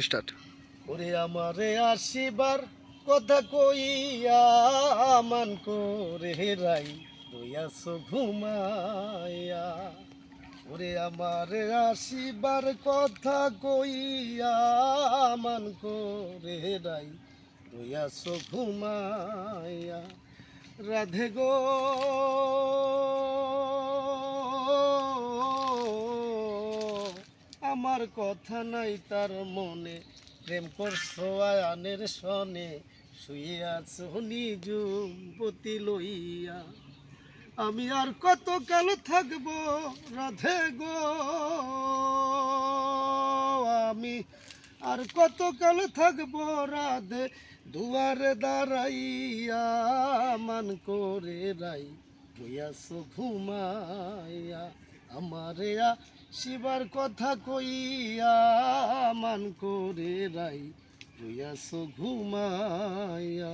Start. ওরে আমারে আসিবার কথা কইয়া মান করে রাই রইয়াছ ঘুমাইয়া। ওরে আমারে আসিবার কথা কইয়া মান করে রাই রইয়াছ ঘুমাইয়া। রাধে গো আমার কথা নাই তার মনে, প্রেম করছো আয়ানের সনে, শুয়ে আছো নিজুম পতি লইয়া। আমি আর কত কাল থাকবো রাধে গো, আমি আর কত কাল থাকবো রাধে, দুয়ারে দাঁড়াইয়া মান করে রাই হইয়াছো ঘুমাইয়া। আমারে শিবার কথা কইয়া মান করে রাই হইয়াছো ঘুমাইয়া।